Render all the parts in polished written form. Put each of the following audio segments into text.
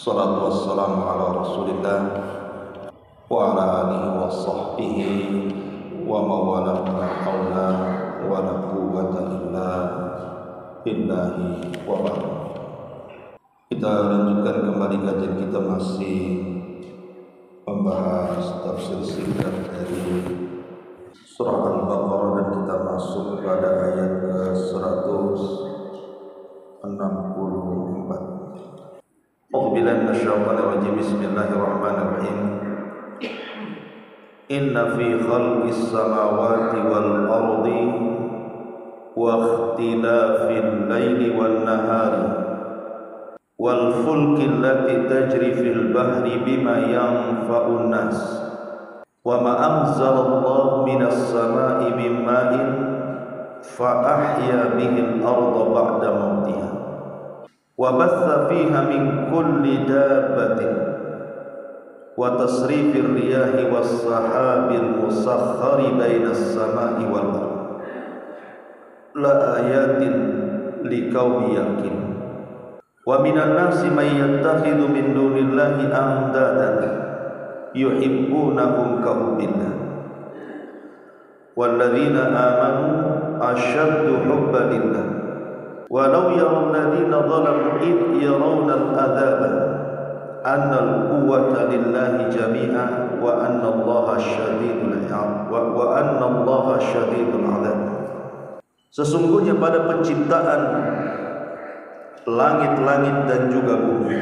Assalatu wassalamu ala rasulillah wa ala alihi wa sahbihi wa mawala la hawla wa la quwwata illa billahi wa ba'd. Kita lanjutkan kembali kajian kita, masih membahas tafsir singkat dari surah Al-Baqarah, dan kita masuk pada ayat ke-164. A'udzubillahi minasyaitonir rajim. Bismillahirrahmanirrahim. Inna fi khalqis samawati wal ardi wa ikhtilafil laili wan nahari wal fulki allati tajri fil bahri bima yanfa'un nas wa ma anzalallahu minas samai min ma'in fa ahya bihil arda ba'da mautiha wa batha fiha min kulli dabbatin wa tasrifir riyahi was sahabil musakhkhari bainas samai wal ardh la ayatin liqaumi yaqin wa minan nasi may yattakhidhu min dunillahi andadan yuhibbunahum ka hubbillah walladzina amanu ashaddu hubban lillah walau yara alladhina zalamu id yarawna al-'adzaba anna al-quwwata lillahi jami'an wa anna allaha syadidul 'iqab wa anna allaha syadidul 'adzab. Sesungguhnya pada penciptaan langit-langit dan juga bumi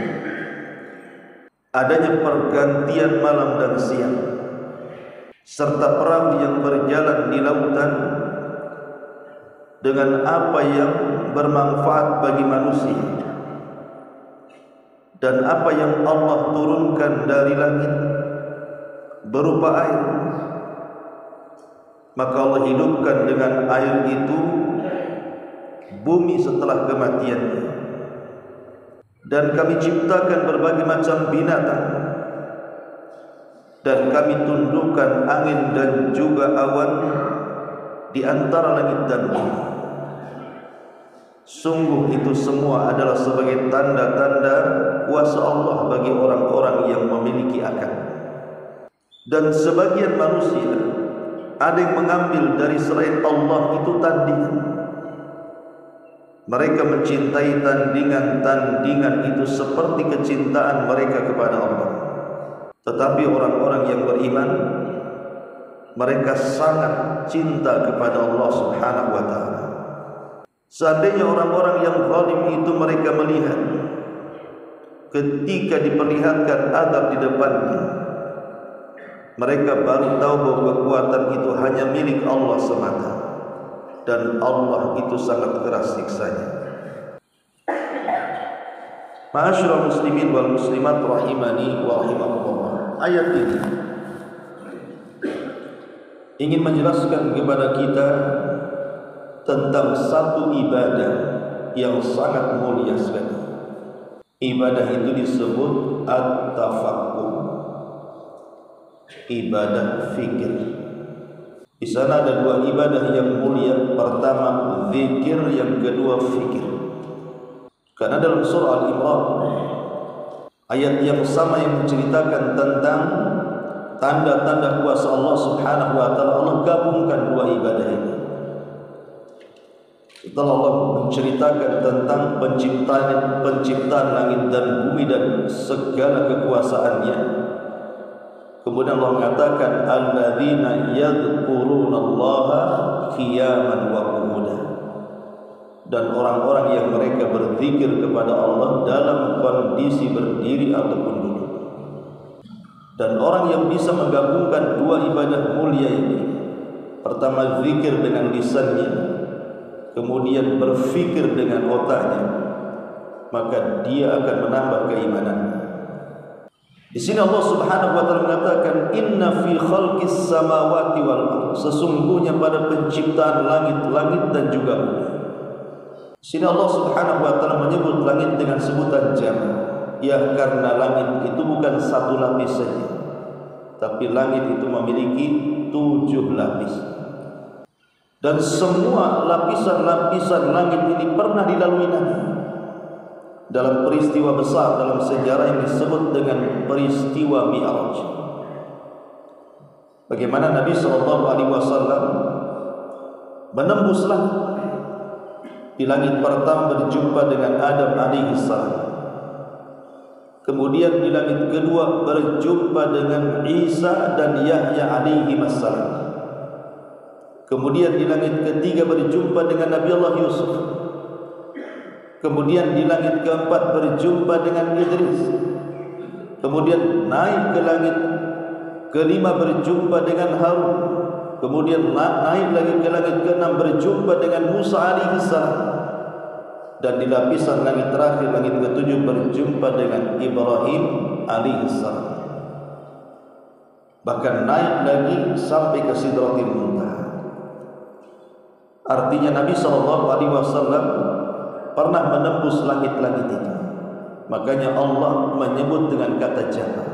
adanya pergantian malam dan siang, serta perahu yang berjalan di lautan dengan apa yang bermanfaat bagi manusia, dan apa yang Allah turunkan dari langit berupa air, maka Allah hidupkan dengan air itu bumi setelah kematiannya, dan kami ciptakan berbagai macam binatang, dan kami tundukkan angin dan juga awan di antara langit dan bumi. Sungguh itu semua adalah sebagai tanda-tanda kuasa Allah bagi orang-orang yang memiliki akal. Dan sebagian manusia ada yang mengambil dari selain Allah itu tandingan. Mereka mencintai tandingan-tandingan itu seperti kecintaan mereka kepada Allah. Tetapi orang-orang yang beriman, mereka sangat cinta kepada Allah Subhanahu wa ta'ala. Seandainya orang-orang yang zalim itu mereka melihat ketika diperlihatkan azab di depannya, mereka baru tahu bahwa kekuatan itu hanya milik Allah semata, dan Allah itu sangat keras siksanya. Ma'asyiral muslimin wal muslimat rahimani wa rahimakumullah. Ayat ini ingin menjelaskan kepada kita tentang satu ibadah yang sangat mulia sekali. Ibadah itu disebut at-tafakkur, ibadah fikir. Di sana ada dua ibadah yang mulia. Pertama zikir, yang kedua fikir. Karena dalam surah Al-Imran, ayat yang sama yang menceritakan tentang tanda-tanda kuasa Allah Subhanahu wa ta'ala, Allah gabungkan dua ibadah ini. Setelah Allah menceritakan tentang penciptaan langit dan bumi dan segala kekuasaannya, kemudian Allah mengatakan alladzina yadhkurunallaha qiyaman wa qu'udan, dan orang-orang yang mereka berzikir kepada Allah dalam kondisi berdiri ataupun duduk. Dan orang yang bisa menggabungkan dua ibadah mulia ini, pertama zikir dengan lisannya, kemudian berfikir dengan otaknya, maka dia akan menambah keimanannya. Di sini Allah Subhanahu wa ta'ala mengatakan inna fi khalqis samawati wal ardh, sesungguhnya pada penciptaan langit-langit dan juga bumi. Di sini Allah Subhanahu wa ta'ala menyebut langit dengan sebutan jama', ya karena langit itu bukan satu lapis saja, tapi langit itu memiliki 7 lapis. Dan semua lapisan-lapisan langit ini pernah dilalui Nabi. dalam peristiwa besar dalam sejarah yang disebut dengan peristiwa Mi'raj. Bagaimana Nabi SAW menembus langit. Di langit pertama berjumpa dengan Adam alaihissalam. Kemudian di langit kedua berjumpa dengan Isa dan Yahya alaihissalam. Kemudian di langit ketiga berjumpa dengan Nabi Allah Yusuf. Kemudian di langit keempat berjumpa dengan Idris. Kemudian naik ke langit kelima berjumpa dengan Harun. Kemudian naik lagi ke langit keenam berjumpa dengan Musa alaihissalam. Dan di lapisan langit terakhir, langit ketujuh, berjumpa dengan Ibrahim alaihissalam. Bahkan naik lagi sampai ke Sidratil Muntaha. Artinya Nabi SAW pernah menembus langit-langit itu. Makanya Allah menyebut dengan kata jannah.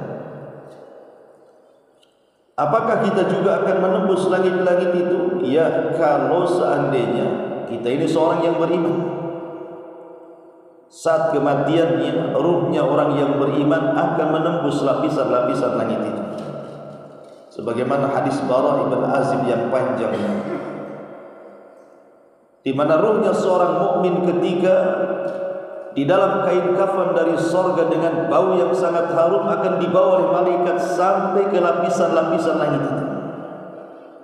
Apakah kita juga akan menembus langit-langit itu? Ya, kalau seandainya kita ini seorang yang beriman. Saat kematiannya, ruhnya orang yang beriman akan menembus lapisan-lapisan langit itu. Sebagaimana hadis Bara ibn Azib yang panjang, di mana ruhnya seorang mukmin ketika di dalam kain kafan dari sorga dengan bau yang sangat harum akan dibawa oleh malaikat sampai ke lapisan-lapisan langit itu,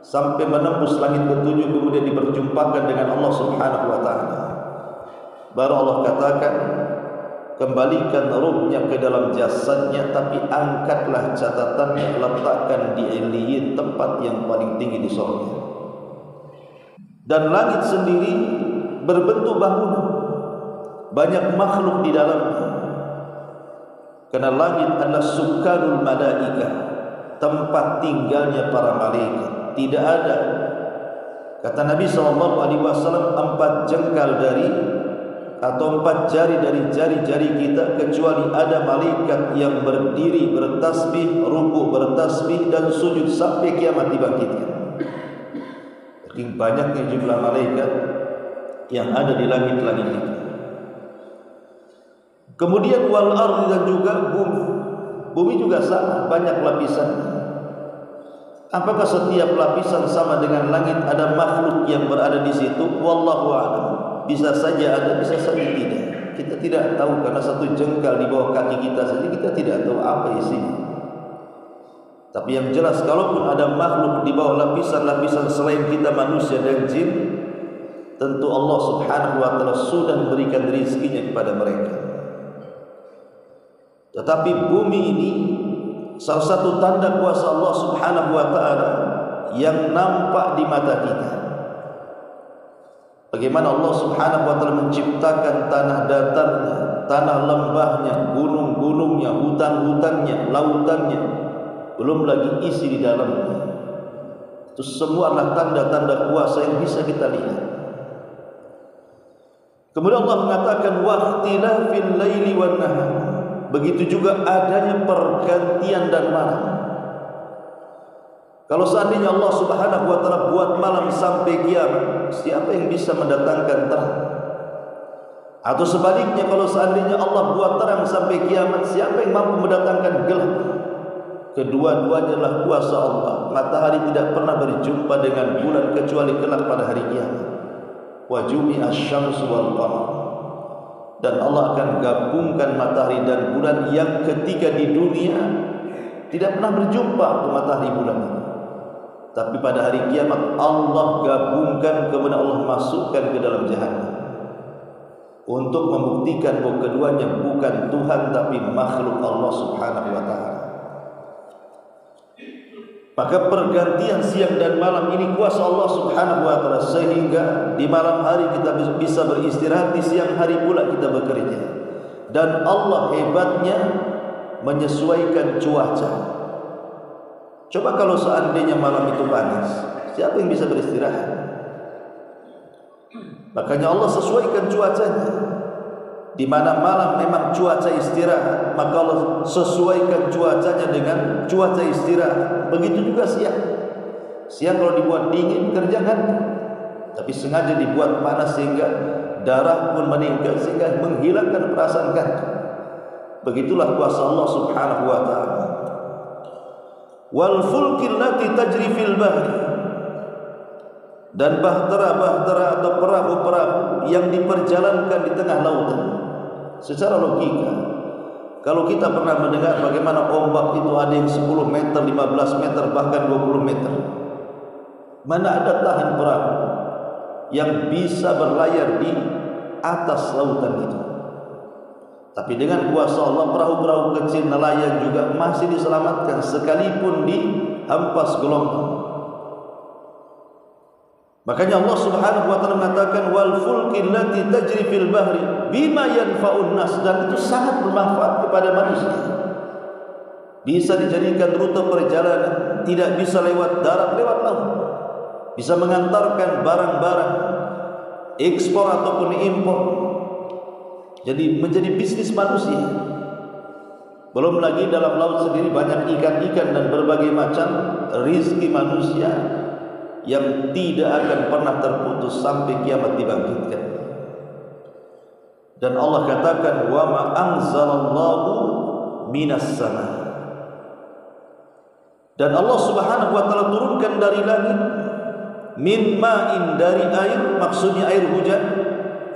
sampai menembus langit ketujuh, kemudian diperjumpakan dengan Allah Subhanahu wa ta'ala. Baru Allah katakan, kembalikan ruhnya ke dalam jasadnya, tapi angkatlah catatannya, letakkan di Iliyin, tempat yang paling tinggi di surga. Dan langit sendiri berbentuk bangunan, banyak makhluk di dalamnya. Karena langit adalah sukanul malaikah, tempat tinggalnya para malaikat. Tidak ada, kata Nabi SAW, 4 jengkal dari atau 4 jari dari jari-jari kita kecuali ada malaikat yang berdiri bertasbih, rukuk bertasbih, dan sujud sampai kiamat dibangkitkan. Jadi banyaknya jumlah malaikat yang ada di langit-langit itu. Kemudian wal ardi, dan juga bumi. Bumi juga sama, banyak lapisan. Apakah setiap lapisan sama dengan langit? Ada makhluk yang berada di situ? Wallahu a'lam. Bisa saja ada, bisa saja tidak. Kita tidak tahu, karena 1 jengkal di bawah kaki kita saja kita tidak tahu apa isinya. Tapi yang jelas, kalaupun ada makhluk di bawah lapisan-lapisan selain kita manusia dan jin, tentu Allah Subhanahu wa ta'ala sudah memberikan rezekinya kepada mereka. Tetapi bumi ini salah satu tanda kuasa Allah Subhanahu wa ta'ala yang nampak di mata kita. Bagaimana Allah Subhanahu wa ta'ala menciptakan tanah datarnya, tanah lembahnya, gunung-gunungnya, hutan-hutannya, lautannya, belum lagi isi di dalamnya. Itu semua adalah tanda-tanda kuasa yang bisa kita lihat. Kemudian Allah mengatakan waqtilafil laili wan nahar. Begitu juga adanya pergantian dan malam. Kalau seandainya Allah Subhanahu wa ta'ala buat malam sampai kiamat, siapa yang bisa mendatangkan terang? Atau sebaliknya, kalau seandainya Allah buat terang sampai kiamat, siapa yang mampu mendatangkan gelap? Kedua-duanya adalah kuasa Allah. Matahari tidak pernah berjumpa dengan bulan kecuali kelak pada hari kiamat. Wa jumi'a asy-syamsu wal qamar. Dan Allah akan gabungkan matahari dan bulan yang ketika di dunia tidak pernah berjumpa untuk matahari bulan ini. Tapi pada hari kiamat Allah gabungkan, kemudian Allah masukkan ke dalam jahannam, untuk membuktikan bahwa keduanya bukan Tuhan tapi makhluk Allah Subhanahu wa ta'ala. Maka pergantian siang dan malam ini kuasa Allah Subhanahu wa ta'ala, sehingga di malam hari kita bisa beristirahat, di siang hari pula kita bekerja. Dan Allah hebatnya menyesuaikan cuaca. Coba kalau seandainya malam itu panas, siapa yang bisa beristirahat? Makanya Allah sesuaikan cuacanya. Di mana malam memang cuaca istirahat, maka Allah sesuaikan cuacanya dengan cuaca istirahat. Begitu juga siang. Siang kalau dibuat dingin, kerja kan? Tapi sengaja dibuat panas sehingga darah pun meningkat sehingga menghilangkan perasaan kantuk. Begitulah kuasa Allah Subhanahu wa taala. Wal fulkil lati tajri fil bahri, dan bahtera-bahtera atau perahu-perahu yang diperjalankan di tengah lautan. Secara logika, kalau kita pernah mendengar bagaimana ombak itu ada yang 10 meter, 15 meter, bahkan 20 meter, mana ada tahan perahu yang bisa berlayar di atas lautan itu. Tapi dengan kuasa Allah, perahu-perahu kecil nelayan juga masih diselamatkan sekalipun dihempas gelombang. Makanya Allah Subhanahu wa taala mengatakan wal fulkil lati tajri fil bahri bima yanfa'un nas, dan itu sangat bermanfaat kepada manusia. Bisa dijadikan rute perjalanan, tidak bisa lewat darat, lewat laut. Bisa mengantarkan barang-barang ekspor ataupun impor. Jadi menjadi bisnis manusia. Belum lagi dalam laut sendiri banyak ikan-ikan dan berbagai macam rizki manusia yang tidak akan pernah terputus sampai kiamat dibangkitkan. Dan Allah katakan wa ma anzalallahu minas sama, dan Allah Subhanahu wa taala turunkan dari langit min ma'in, dari air, maksudnya air hujan,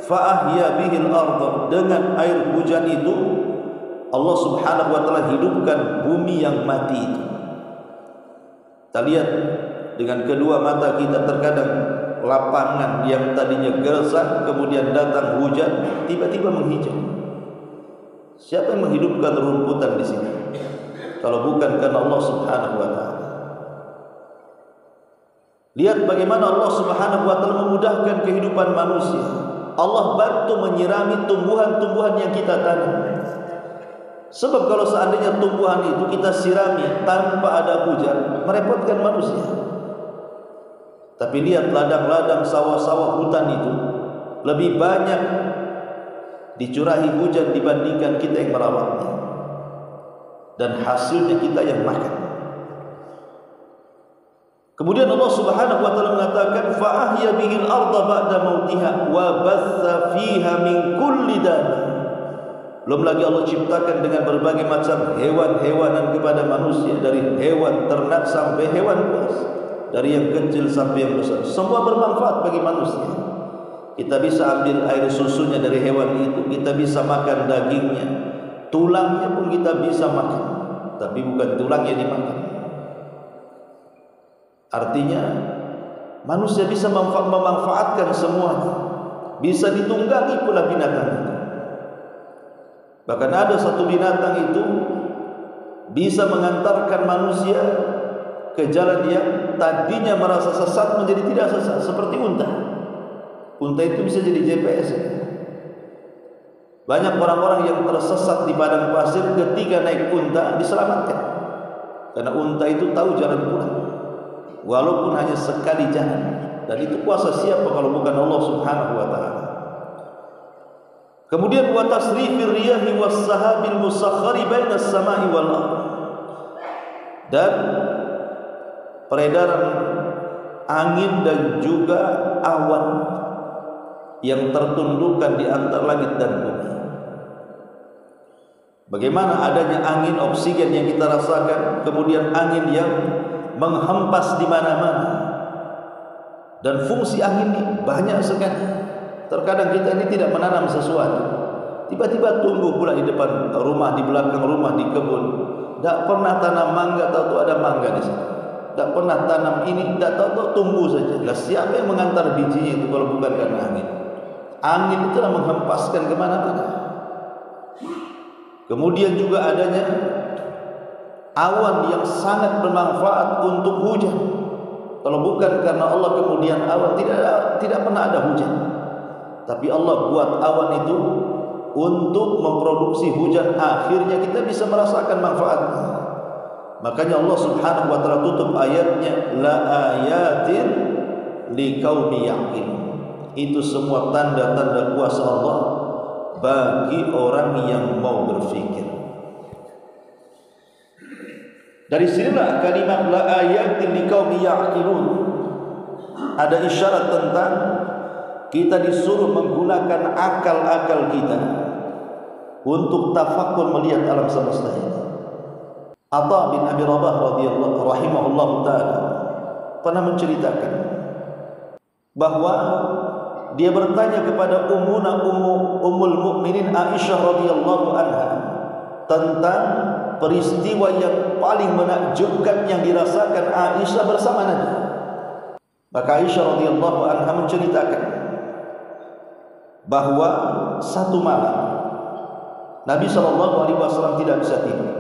fa ahya bihil ardh, dengan air hujan itu Allah Subhanahu wa taala hidupkan bumi yang mati itu. Kita lihat dengan kedua mata kita, terkadang lapangan yang tadinya gersang kemudian datang hujan tiba-tiba menghijau. Siapa yang menghidupkan rumputan di sini kalau bukan karena Allah Subhanahu wa taala? Lihat bagaimana Allah Subhanahu wa taala memudahkan kehidupan manusia. Allah bantu menyirami tumbuhan-tumbuhan yang kita tanam. Sebab kalau seandainya tumbuhan itu kita sirami tanpa ada hujan, merepotkan manusia. Tapi lihat ladang-ladang, sawah-sawah, hutan itu lebih banyak dicurahi hujan dibandingkan kita yang merawatnya, dan hasilnya kita yang makan. Kemudian Allah Subhanahu wa taala mengatakan fa ahya bihil ardha ba'da mautiha wa batha fiha min kulli dabbah. Belum lagi Allah ciptakan dengan berbagai macam hewan-hewanan kepada manusia, dari hewan ternak sampai hewan buas, dari yang kecil sampai yang besar, semua bermanfaat bagi manusia. Kita bisa ambil air susunya dari hewan itu, kita bisa makan dagingnya, tulangnya pun kita bisa makan, tapi bukan tulangnya dimakan. Artinya manusia bisa memanfaatkan semuanya, bisa ditunggangi pula binatang itu. Bahkan ada satu binatang itu bisa mengantarkan manusia ke jalan yang tadinya merasa sesat menjadi tidak sesat, seperti unta. Unta itu bisa jadi GPS. Banyak orang-orang yang tersesat di padang pasir ketika naik unta diselamatkan, karena unta itu tahu jalan pulang, walaupun hanya sekali jalan. Dan itu kuasa siapa kalau bukan Allah Subhanahu wa taala? Kemudian wa tasrifir riyahi was sahabil musakhkhari bainas sama'i wal ardh, dan peredaran angin dan juga awan yang tertundukkan di antara langit dan bumi. Bagaimana adanya angin, oksigen yang kita rasakan, kemudian angin yang menghempas di mana-mana, dan fungsi angin ini banyak sekali. Terkadang kita ini tidak menanam sesuatu, tiba-tiba tumbuh pula di depan rumah, di belakang rumah, di kebun. Tak pernah tanam mangga, tahu-tahu ada mangga di sini. Tak pernah tanam ini, tak tahu-tahu tumbuh saja. Lah siapa yang mengantar bijinya itu kalau bukan karena angin? Angin itu telah menghempaskan kemana-mana. Kemudian juga adanya awan yang sangat bermanfaat untuk hujan. Kalau bukan karena Allah, kemudian awan tidak pernah ada hujan. Tapi Allah buat awan itu untuk memproduksi hujan, akhirnya kita bisa merasakan manfaatnya. Makanya Allah Subhanahu wa taala tutup ayatnya la ayatin liqaumi yaqilun. Itu semua tanda-tanda kuasa Allah bagi orang yang mau berfikir. Dari sinilah kalimat la ayatin liqaumi yaqilun, ada isyarat tentang kita disuruh menggunakan akal-akal kita untuk tafakkur melihat alam semesta ini. Atha bin Abi Rabah radhiyallahu rahimahullah taala pernah menceritakan bahwa dia bertanya kepada ummul mukminin Aisyah radhiyallahu anha tentang peristiwa yang paling menakjubkan yang dirasakan Aisyah bersama Nabi. Maka Aisyah radhiyallahu anha menceritakan bahwa satu malam Nabi SAW tidak bisa tidur.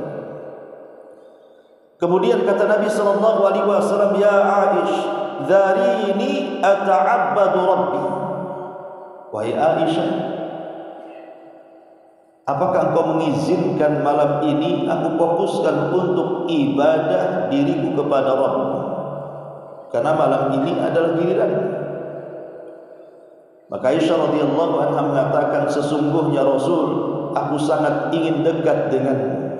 Kemudian kata Nabi SAW, "Ya Aisyah, dharini ata'abbadu Rabbi." Wahai Aisyah, apakah engkau mengizinkan malam ini aku fokuskan untuk ibadah diriku kepada Rabb? Karena malam ini adalah giliran. Maka Aisyah radhiyallahu anha mengatakan, sesungguhnya Rasul, aku sangat ingin dekat denganmu,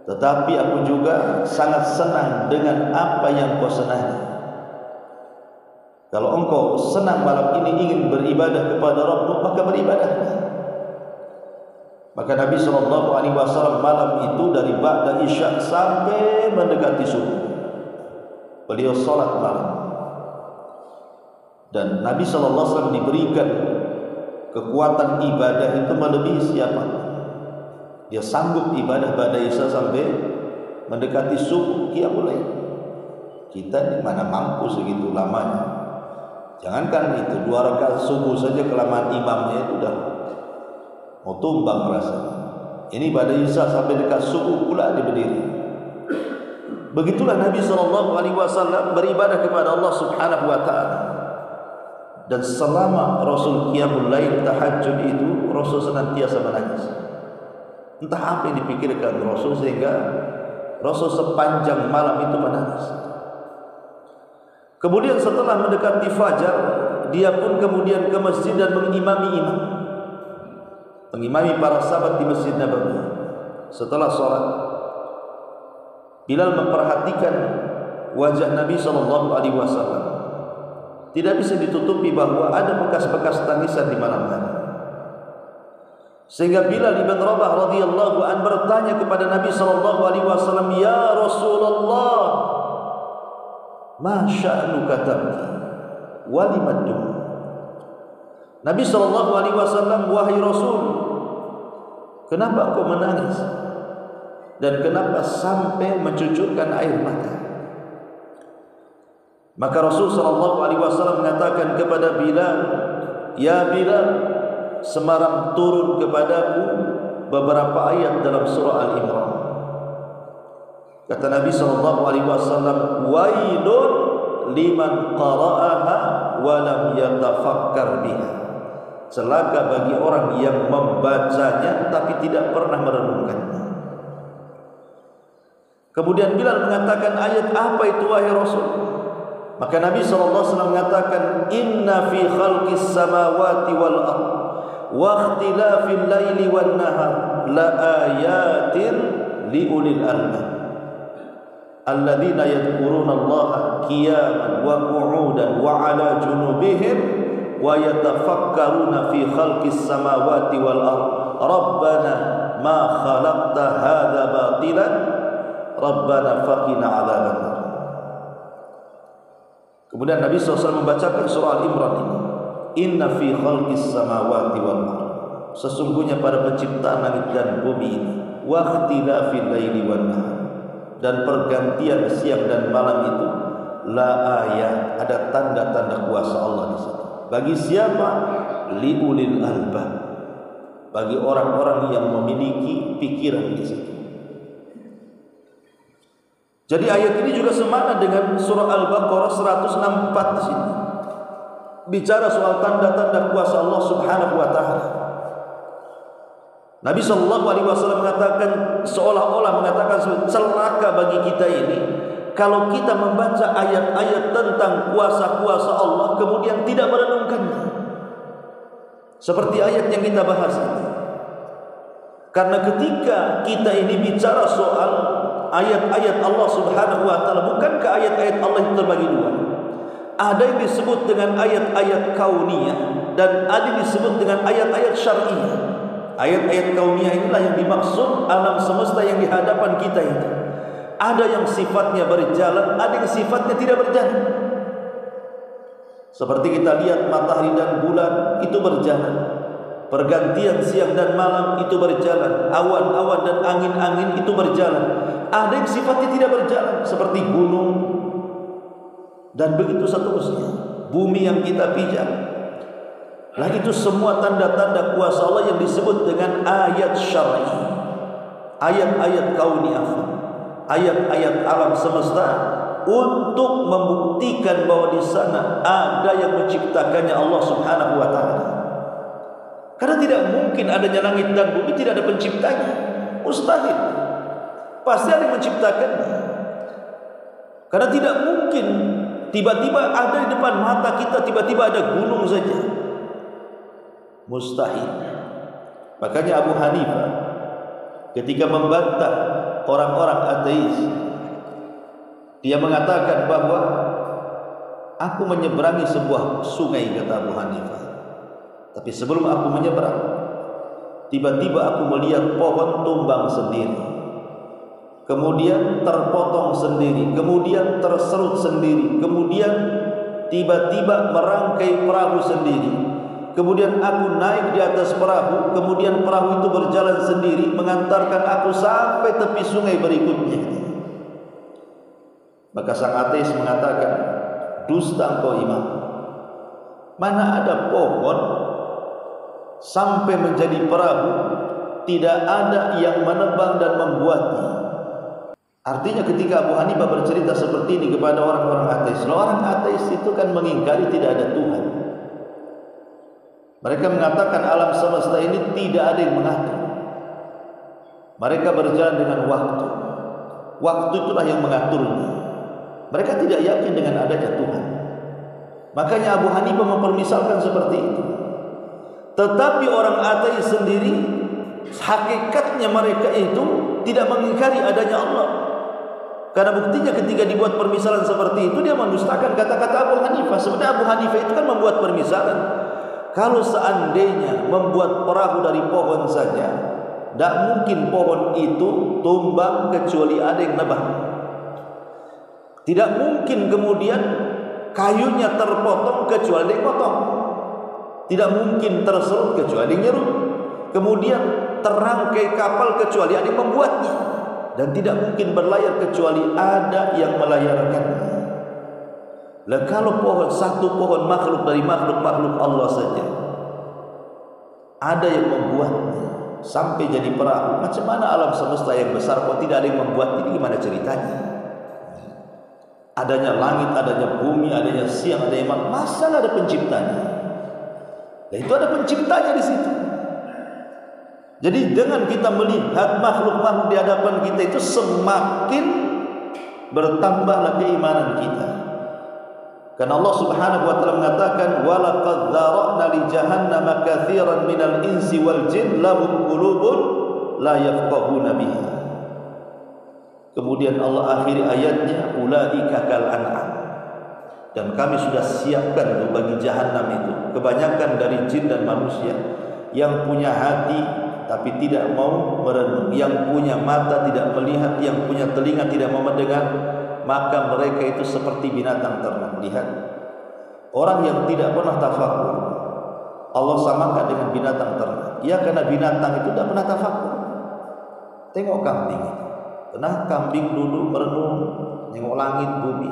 tetapi aku juga sangat senang dengan apa yang kau senangi. Kalau engkau senang malam ini ingin beribadah kepada Rabb, maka beribadahlah. Maka Nabi SAW malam itu dari ba'da isya sampai mendekati subuh, beliau salat malam. Dan Nabi SAW diberikan kekuatan ibadah itu melebihi siapa. Dia sanggup ibadah ba'da isya sampai mendekati subuh, qiyamul lail. Kita di mana mampu segitu lamanya. Jangankan itu, 2 rakaat subuh saja kelamaan imamnya itu dah mau tumbang rasanya. Ini ba'da isya sampai dekat subuh pula dia berdiri. Begitulah Nabi SAW beribadah kepada Allah Subhanahu wa taala. Dan selama Rasul qiyamul lail tahajud itu, Rasul senantiasa menangis. Entah apa yang dipikirkan Rasul sehingga Rasul sepanjang malam itu menangis. Kemudian setelah mendekati fajar, dia pun kemudian ke masjid dan mengimami para sahabat di Masjid Nabawi. Setelah sholat, Bilal memperhatikan wajah Nabi SAW. Tidak bisa ditutupi bahwa ada bekas-bekas tangisan di malam hari. Sehingga Bilal ibn Rabah radhiyallahu an bertanya kepada Nabi SAW, "Ya Rasulullah, ma sya'nuka tabki wa limaddu?" Nabi SAW, "Wahai Rasul, kenapa kau menangis dan kenapa sampai mencucurkan air mata?" Maka Rasul SAW mengatakan kepada Bilal, "Ya Bilal, semalam turun kepadaku beberapa ayat dalam surah Al-Imran." Kata Nabi SAW, "Wailun liman qara'aha wa lam yatafakkar biha." Celaka bagi orang yang membacanya tapi tidak pernah merenungkannya. Kemudian Bilal mengatakan, "Ayat apa itu wahai Rasul?" Maka Nabi SAW mengatakan, "Inna fi khalqis samawati wal ardh wa ikhtilafil laili wan nahar la ayatin li ulil albab alladzina yadhkuruna Allaha qiyaman wa qu'udan wa 'ala junubihim wa yatafakkaruna fi khalqis samawati wal ardh rabbana ma khalaqta hadza batilan rabbana faqina 'adzabannar." Kemudian Nabi SAW membacakan surah Al-Imran ini, "Inna fi khalqis samawati wal ardh," sesungguhnya pada penciptaan langit dan bumi ini, "wa ikhtilafil laili wan nahar," dan pergantian siang dan malam itu, la ayat, ada tanda-tanda kuasa Allah di situ. Bagi siapa? Liulil albab, bagi orang-orang yang memiliki pikiran di situ. Jadi ayat ini juga semakna dengan surah Al-Baqarah 164 di sini. Bicara soal tanda-tanda kuasa Allah Subhanahu wa taala. Nabi SAW mengatakan, seolah-olah mengatakan, celaka bagi kita ini kalau kita membaca ayat-ayat tentang kuasa-kuasa Allah kemudian tidak merenungkannya. Seperti ayat yang kita bahas ini. Karena ketika kita ini bicara soal ayat-ayat Allah Subhanahu wa taala, bukankah ayat-ayat Allah itu terbagi dua? Ada yang disebut dengan ayat-ayat kauniyah dan ada yang disebut dengan ayat-ayat syar'iyah. Ayat-ayat kauniyah inilah yang dimaksud alam semesta yang di hadapan kita itu. Ada yang sifatnya berjalan, ada yang sifatnya tidak berjalan. Seperti kita lihat matahari dan bulan itu berjalan, pergantian siang dan malam itu berjalan, awan-awan dan angin-angin itu berjalan. Ada yang sifatnya tidak berjalan, seperti gunung, dan begitu seterusnya. Bumi yang kita pijak. Lah itu semua tanda-tanda kuasa Allah yang disebut dengan ayat syar'i, ayat-ayat kauniyah, ayat-ayat alam semesta, untuk membuktikan bahwa di sana ada yang menciptakannya Allah Subhanahu wa taala. Karena tidak mungkin adanya langit dan bumi tidak ada penciptanya. Mustahil. Pasti ada yang menciptakannya. Karena tidak mungkin tiba-tiba ada di depan mata kita, tiba-tiba ada gunung saja. Mustahil. Makanya Abu Hanifah ketika membantah orang-orang ateis, dia mengatakan bahwa aku menyeberangi sebuah sungai, kata Abu Hanifah. Tapi sebelum aku menyeberang, tiba-tiba aku melihat pohon tumbang sendiri, kemudian terpotong sendiri, kemudian terserut sendiri, kemudian tiba-tiba merangkai perahu sendiri. Kemudian aku naik di atas perahu, kemudian perahu itu berjalan sendiri mengantarkan aku sampai tepi sungai berikutnya. Maka sang ateis mengatakan, dusta engkau imam. Mana ada pohon sampai menjadi perahu, tidak ada yang menebang dan membuatnya. Artinya ketika Abu Hanifah bercerita seperti ini kepada orang-orang ateis, orang ateis itu kan mengingkari tidak ada Tuhan. Mereka mengatakan alam semesta ini tidak ada yang mengatur. Mereka berjalan dengan waktu. Waktu itulah yang mengaturnya. Mereka tidak yakin dengan adanya Tuhan. Makanya Abu Hanifah mempermisalkan seperti itu. Tetapi orang ateis sendiri, hakikatnya mereka itu tidak mengingkari adanya Allah. Karena buktinya ketika dibuat permisalan seperti itu, dia mendustakan kata-kata Abu Hanifah. Sebenarnya Abu Hanifah itu kan membuat permisalan. Kalau seandainya membuat perahu dari pohon saja, tidak mungkin pohon itu tumbang kecuali ada yang nebang. Tidak mungkin kemudian kayunya terpotong kecuali ada yang potong. Tidak mungkin terserut kecuali ada yang nyerut. Kemudian terangkai kapal kecuali ada yang membuatnya. Dan tidak mungkin berlayar kecuali ada yang melayarkannya. Lah kalau pohon, satu pohon makhluk dari makhluk-makhluk Allah saja ada yang membuatnya sampai jadi perahu, macam mana alam semesta yang besar kok tidak ada yang membuat? Ini gimana ceritanya? Adanya langit, adanya bumi, adanya siang, adanya malam, masa ada penciptanya? Dan itu ada penciptanya di situ. Jadi dengan kita melihat makhluk-makhluk di hadapan kita itu semakin bertambahlah keimanan kita. Karena Allah Subhanahu wa taala mengatakan, "Wa laqad dzara'na li jahannama katsiran minal insi wal jin lahum qulubun la yafqahuna biha." Kemudian Allah akhiri ayatnya, "Ulaika kal an'am." Dan kami sudah siapkan bagi jahanam itu kebanyakan dari jin dan manusia yang punya hati tapi tidak mau merenung, yang punya mata tidak melihat, yang punya telinga tidak mau mendengar, maka mereka itu seperti binatang ternak. Lihat, orang yang tidak pernah tafakur Allah samakan dengan binatang ternak. Ya, karena binatang itu tidak pernah tafakur. Tengok kambing itu, pernah kambing duduk merenung, tengok langit bumi.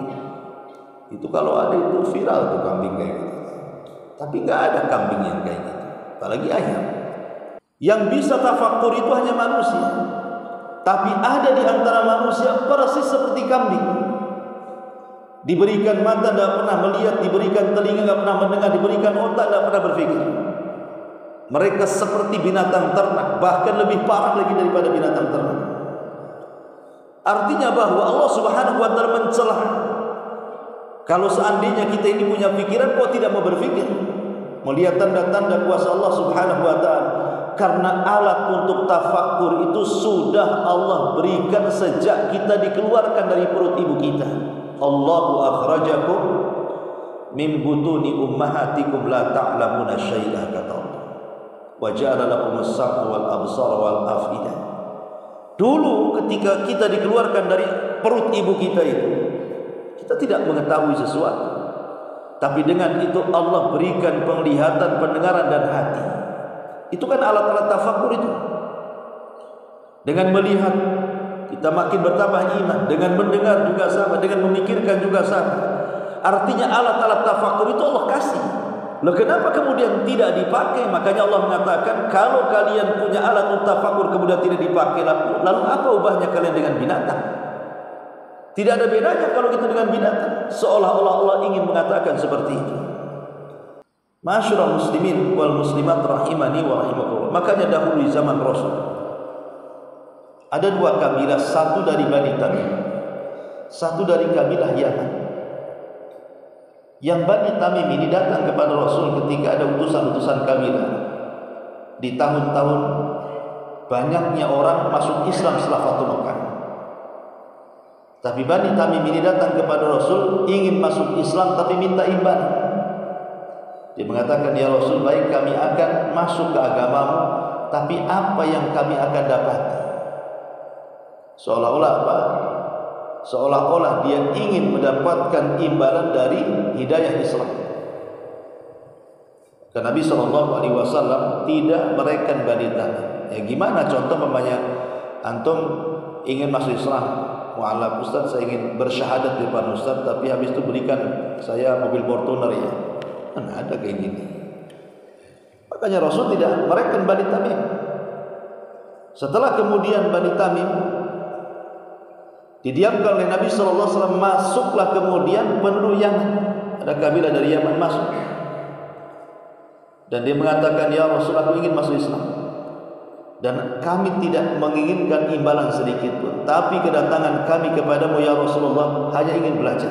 Itu kalau ada itu viral tuh kambing kayak gitu. Tapi nggak ada kambing yang kayak gitu, apalagi ayam. Yang bisa tafakur itu hanya manusia. Tapi ada di antara manusia persis seperti kambing. Diberikan mata tidak pernah melihat, diberikan telinga tidak pernah mendengar, diberikan otak tidak pernah berpikir. Mereka seperti binatang ternak, bahkan lebih parah lagi daripada binatang ternak. Artinya bahwa Allah Subhanahu wa taala mencela. Kalau seandainya kita ini punya pikiran, kok tidak mau berpikir, melihat tanda-tanda kuasa Allah Subhanahu wa taala? Karena alat untuk tafakur itu sudah Allah berikan sejak kita dikeluarkan dari perut ibu kita. Allahu akhrajakum min butuni ummahatikum la ta'lamuna syai'a, kata Allah. Wa ja'ala lakum as-sam'a wal absara wal afidah. Dulu ketika kita dikeluarkan dari perut ibu kita itu, kita tidak mengetahui sesuatu. Tapi dengan itu Allah berikan penglihatan, pendengaran dan hati. Itu kan alat-alat tafakur itu. Dengan melihat kita makin bertambah iman, dengan mendengar juga sama, dengan memikirkan juga sama. Artinya alat-alat tafakur itu Allah kasih. Loh, kenapa kemudian tidak dipakai? Makanya Allah mengatakan, kalau kalian punya alat untuk tafakur kemudian tidak dipakai, lalu apa ubahnya kalian dengan binatang? Tidak ada bedanya kalau kita dengan binatang. Seolah-olah Allah ingin mengatakan seperti itu. Ma'asyiral muslimin wal muslimat rahimani wa rahimakumullah. Makanya dahulu di zaman Rasul ada dua kabilah, satu dari Bani Tamim, satu dari kabilah Yaman. Yang Bani Tamim ini datang kepada Rasul ketika ada utusan-utusan kabilah. Di tahun-tahun banyaknya orang masuk Islam setelah Fatu Mekah. Tapi Bani Tamim ini datang kepada Rasul ingin masuk Islam tapi minta imbalan. Dia mengatakan, ya Rasul, baik kami akan masuk ke agamamu, tapi apa yang kami akan dapati? Seolah-olah apa? Seolah-olah dia ingin mendapatkan imbalan dari hidayah Islam. Karena Nabi SAW tidak mereken Bani Tamim. Ya gimana contoh namanya, antum ingin masuk Islam, mu'alaf, Ustaz saya ingin bersyahadat di depan Ustaz, tapi habis itu berikan saya mobil Fortuner ya. Mana ada kayak gini. Makanya Rasul tidak mereken Bani Tamim. Setelah kemudian Bani Tamim didiamkan oleh Nabi SAW, masuklah kemudian penduduk Yaman. Ada kabilah dari Yaman masuk. Dan dia mengatakan, ya Rasul, aku ingin masuk Islam. Dan kami tidak menginginkan imbalan sedikit pun. Tapi kedatangan kami kepadamu ya Rasulullah hanya ingin belajar.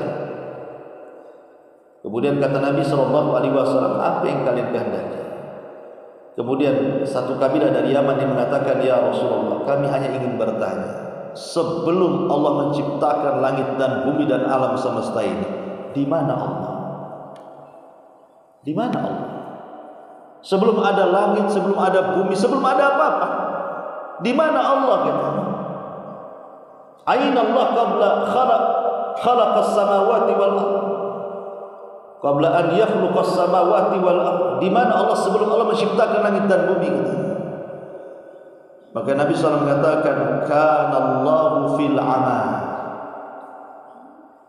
Kemudian kata Nabi SAW, apa yang kalian kehendaki? Kemudian satu kabilah dari Yaman yang mengatakan, ya Rasulullah, kami hanya ingin bertanya, sebelum Allah menciptakan langit dan bumi dan alam semesta ini, di mana Allah? Di mana Allah? Sebelum ada langit, sebelum ada bumi, sebelum ada apa-apa, di mana Allah? Katanya, aina Allah qabla khalaqas samawati wal ardh, qabla an yakhluqas samawati wal ardh. Di mana Allah sebelum Allah menciptakan langit dan bumi? Maka Nabi SAW mengatakan, kana Allahu fil ama.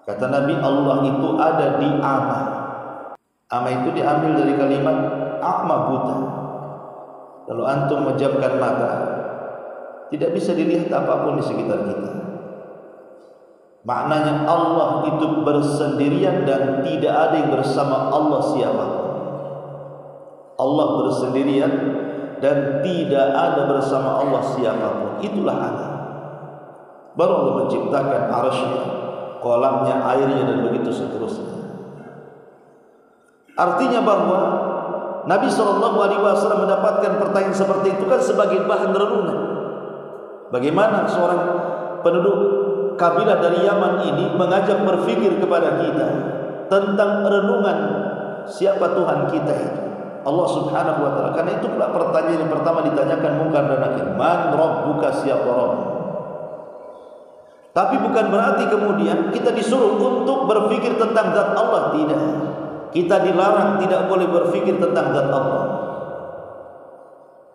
Kata Nabi, Allah itu ada di ama. Ama itu diambil dari kalimat a'ma, buta. Lalu antum menjamkan mata, tidak bisa dilihat apapun di sekitar kita. Maknanya Allah itu bersendirian dan tidak ada yang bersama Allah siapapun. Allah bersendirian dan tidak ada bersama Allah siapapun. Itulah Allah. Baru Allah menciptakan arasy-Nya, kolamnya, airnya dan begitu seterusnya. Artinya bahwa Nabi SAW mendapatkan pertanyaan seperti itu kan sebagai bahan renungan. Bagaimana seorang penduduk kabilah dari Yaman ini mengajak berfikir kepada kita tentang renungan siapa Tuhan kita itu, Allah Subhanahu wa taala. Karena itu pula pertanyaan yang pertama ditanyakan Munkar dan Nakir, man rabbuka, siapa Rabb. Tapi bukan berarti kemudian kita disuruh untuk berfikir tentang zat Allah, tidak. Kita dilarang tidak boleh berfikir tentang zat Allah.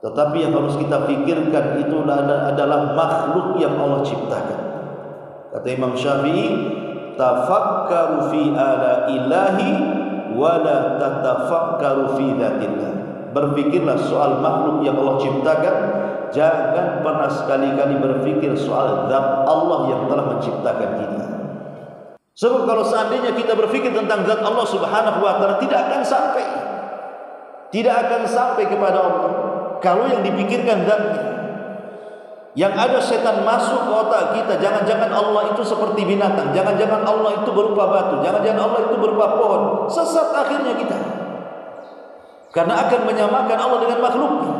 Tetapi yang harus kita pikirkan itu adalah makhluk yang Allah ciptakan. Kata Imam Syafi'i, tafakkaru fi ala ilahi wa la tatafakkaru fi dzatillah. Berfikirlah soal makhluk yang Allah ciptakan, jangan pernah sekali-kali berfikir soal zat Allah yang telah menciptakan kita. Sebab kalau seandainya kita berfikir tentang zat Allah Subhanahu wa taala, tidak akan sampai. Tidak akan sampai kepada Allah. Kalau yang dipikirkan zatnya, yang ada setan masuk ke otak kita, jangan-jangan Allah itu seperti binatang, jangan-jangan Allah itu berupa batu, jangan-jangan Allah itu berupa pohon. Sesat akhirnya kita, karena akan menyamakan Allah dengan makhluknya.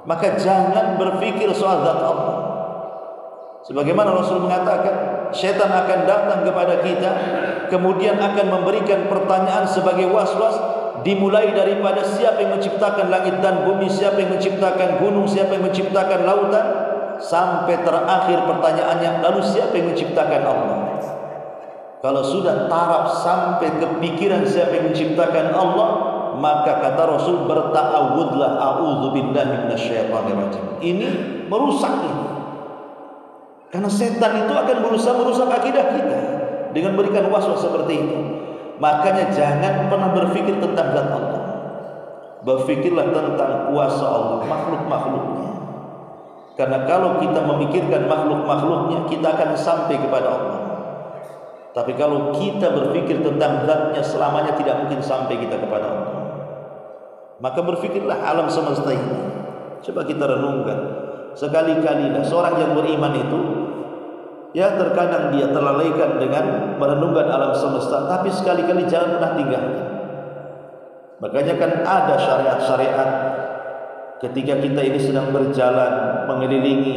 Maka jangan berfikir soal zat Allah. Sebagaimana Rasul mengatakan, Syaitan akan datang kepada kita, kemudian akan memberikan pertanyaan sebagai was-was, dimulai daripada siapa yang menciptakan langit dan bumi, siapa yang menciptakan gunung, siapa yang menciptakan lautan, sampai terakhir pertanyaannya, lalu siapa yang menciptakan Allah? Kalau sudah taraf sampai kepikiran siapa yang menciptakan Allah, maka kata Rasul, berta'awudlah, a'udzubillahi minasyaitonir rajim. Ini merusak ini. Karena setan itu akan berusaha merusak akidah kita dengan berikan waswas seperti itu. Makanya jangan pernah berpikir tentang zat Allah. Berfikirlah tentang kuasa Allah, makhluk-makhluknya. Karena kalau kita memikirkan makhluk-makhluknya, kita akan sampai kepada Allah. Tapi kalau kita berpikir tentang zatnya, selamanya tidak mungkin sampai kita kepada Allah. Maka berfikirlah alam semesta ini. Coba kita renungkan. Sekali-kalilah seorang yang beriman itu, ya terkadang dia terlalaikan dengan merenungkan alam semesta, tapi sekali-kali jangan pernah tinggalkan. Makanya kan ada syariat-syariat ketika kita ini sedang berjalan mengelilingi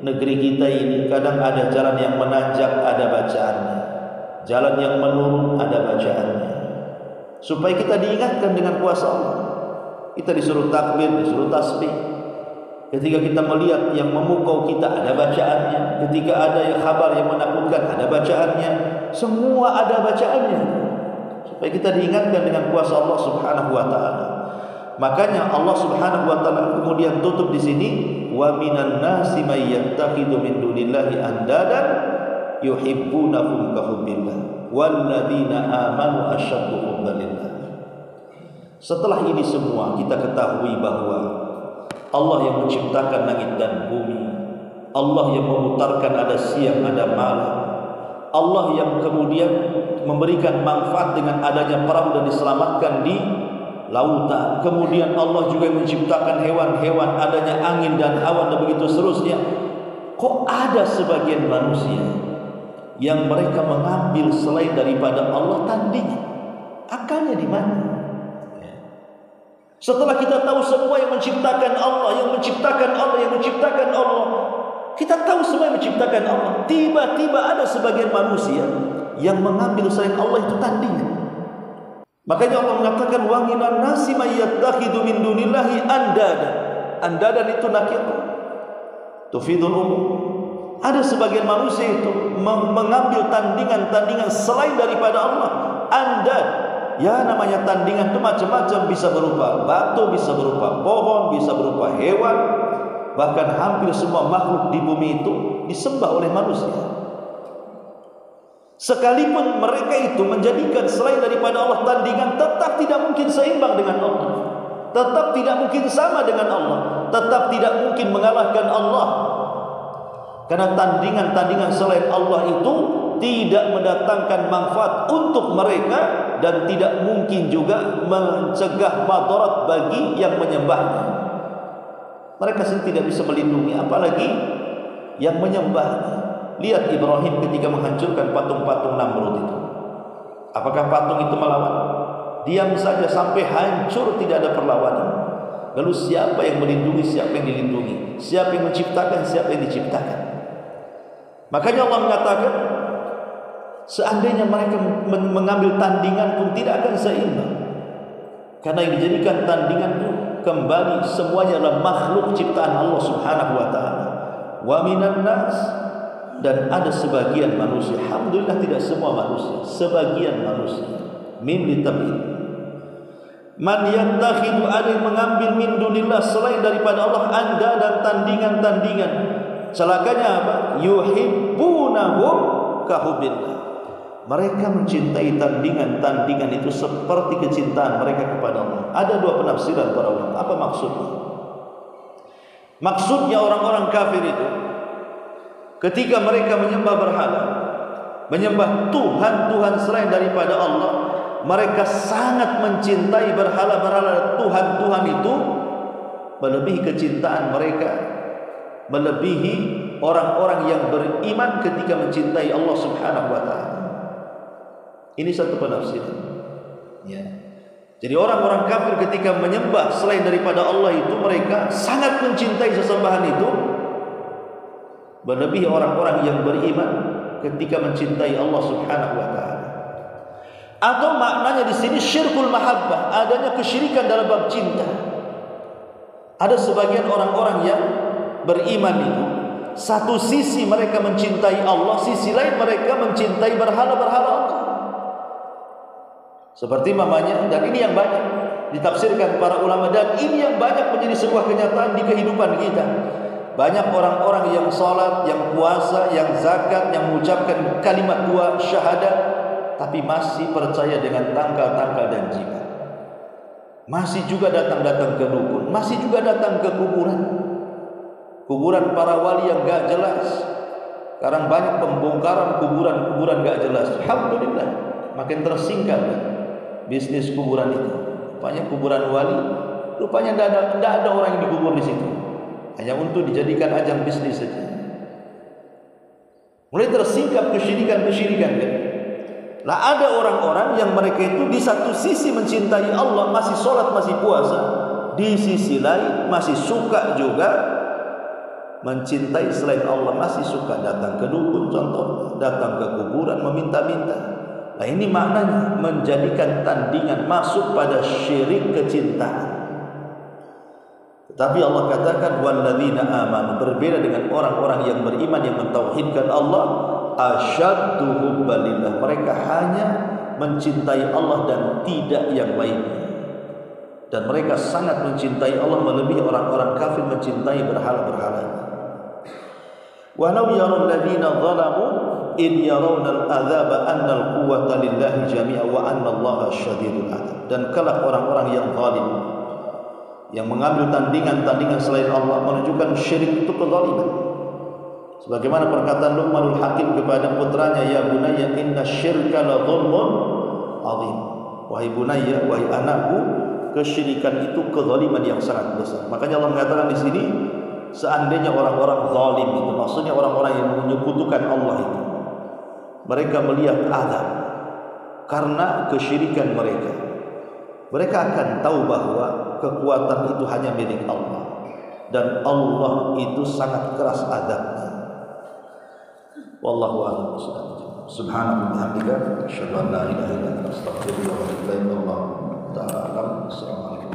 negeri kita ini, kadang ada jalan yang menanjak, ada bacaannya. Jalan yang menurun, ada bacaannya. Supaya kita diingatkan dengan kuasa Allah. Kita disuruh takbir, disuruh tasbih. Ketika kita melihat yang memukau kita, ada bacaannya. Ketika ada yang kabar yang menakutkan, ada bacaannya. Semua ada bacaannya. Supaya kita diingatkan dengan kuasa Allah Subhanahu wa taala. Makanya Allah Subhanahu wa taala kemudian tutup di sini, wa minan nasi may yattakhidhu min dunillahi andadan yuhibbunahum ka hubbillah walladzina amanu asyaddu hubban lillah. Setelah ini semua kita ketahui bahwa Allah yang menciptakan langit dan bumi, Allah yang memutarkan ada siang ada malam, Allah yang kemudian memberikan manfaat dengan adanya perahu dan diselamatkan di lautan. Kemudian Allah juga menciptakan hewan-hewan, adanya angin dan awan dan begitu seterusnya. Kok ada sebagian manusia yang mereka mengambil selain daripada Allah tandingan? Akalnya di mana? Setelah kita tahu semua yang menciptakan Allah, yang menciptakan Allah, yang menciptakan Allah, kita tahu semua yang menciptakan Allah, tiba-tiba ada sebagian manusia yang mengambil selain Allah itu tandingan. Makanya Allah mengatakan wa minan nasi may yattakhidhu min dunillahi andada. Andadan itu nakir, tufidul umum. Ada sebagian manusia itu mengambil tandingan-tandingan selain daripada Allah. Andad, ya namanya tandingan itu macam-macam, bisa berupa batu, bisa berupa pohon, bisa berupa hewan, bahkan hampir semua makhluk di bumi itu disembah oleh manusia. Sekalipun mereka itu menjadikan selain daripada Allah tandingan, tetap tidak mungkin seimbang dengan Allah, tetap tidak mungkin sama dengan Allah, tetap tidak mungkin mengalahkan Allah. Karena tandingan-tandingan selain Allah itu tidak mendatangkan manfaat untuk mereka dan tidak mungkin juga mencegah madarat bagi yang menyembahnya. Mereka sendiri tidak bisa melindungi, apalagi yang menyembahnya. Lihat Ibrahim ketika menghancurkan patung-patung Namrud itu. Apakah patung itu melawan? Diam saja sampai hancur, tidak ada perlawanan. Lalu siapa yang melindungi, siapa yang dilindungi? Siapa yang menciptakan, siapa yang diciptakan? Makanya Allah mengatakan, seandainya mereka mengambil tandingan pun tidak akan seimbang. Karena yang dijadikan tandingan itu kembali semuanya adalah makhluk ciptaan Allah Subhanahu wa taala. Wa minan nas, dan ada sebagian manusia, alhamdulillah tidak semua manusia, sebagian manusia, min litabid, man yattakhidhu, ada yang mengambil min dunillah selain daripada Allah anda dan tandingan-tandingan. Celakanya apa? Yuhibbunahum ka hubbillah. Mereka mencintai tandingan-tandingan itu seperti kecintaan mereka kepada Allah. Ada dua penafsiran para ulama. Apa maksudnya? Maksudnya orang-orang kafir itu ketika mereka menyembah berhala, menyembah Tuhan-Tuhan selain daripada Allah, mereka sangat mencintai berhala-berhala Tuhan-Tuhan itu, melebihi kecintaan mereka, melebihi orang-orang yang beriman ketika mencintai Allah Subhanahu wa taala. Ini satu penafsiran. Ya. Jadi orang-orang kafir ketika menyembah selain daripada Allah itu, mereka sangat mencintai sesembahan itu, melebihi orang-orang yang beriman ketika mencintai Allah Subhanahu wa taala. Atau maknanya di sini syirkul mahabbah, adanya kesyirikan dalam bab cinta. Ada sebagian orang-orang yang beriman itu, satu sisi mereka mencintai Allah, sisi lain mereka mencintai berhala-berhala Allah. Seperti mamanya, dan ini yang banyak ditafsirkan para ulama, dan ini yang banyak menjadi sebuah kenyataan di kehidupan kita. Banyak orang-orang yang salat, yang puasa, yang zakat, yang mengucapkan kalimat dua syahadat, tapi masih percaya dengan tangkal-tangkal dan jimat. Masih juga datang-datang ke dukun, masih juga datang ke kuburan. Kuburan para wali yang gak jelas. Sekarang banyak pembongkaran kuburan-kuburan gak jelas. Alhamdulillah, makin tersingkat bisnis kuburan itu. Rupanya kuburan wali, rupanya tidak ada orang yang dikubur di situ, hanya untuk dijadikan ajang bisnis saja. Mulai tersingkap kesyirikan-kesyirikan kan? Lah ada orang-orang yang mereka itu di satu sisi mencintai Allah, masih sholat, masih puasa, di sisi lain masih suka juga mencintai selain Allah, masih suka datang ke dukun, contoh datang ke kuburan meminta-minta. Nah ini maknanya menjadikan tandingan, masuk pada syirik kecintaan. Tetapi Allah katakan walladzina amanu, berbeda dengan orang-orang yang beriman yang mentauhidkan Allah, asyaddu hubbalillah, mereka hanya mencintai Allah dan tidak yang lainnya. Dan mereka sangat mencintai Allah melebihi orang-orang kafir mencintai berhala-berhalanya. Walau yarul ladzina zalamu in yarawna al-adzaba anna al-quwwata lillahi jami'a wa anna Allaha syadidul adzab. Dan kelak orang-orang yang zalim, yang mengambil tandingan-tandingan selain Allah, menunjukkan syirik itu kezaliman. Sebagaimana perkataan Luqmanul Hakim kepada putranya, ya bunayya inna syirka la dzulmun adzim. Wahai bunayya, wahai anakku, kesyirikan itu kezaliman yang sangat besar. Makanya Allah mengatakan di sini, seandainya orang-orang zalim itu, maksudnya orang-orang yang menyekutukan Allah itu, mereka melihat azab karena kesyirikan mereka, mereka akan tahu bahwa kekuatan itu hanya milik Allah, dan Allah itu sangat keras azabnya. Wallahu a'lam bishawab. Subhanallah wa bihamdika, asyhadu an la ilaha illa anta, astaghfiruka wa atubu ilaik. Wallahu ta'ala a'lam. Assalamualaikum.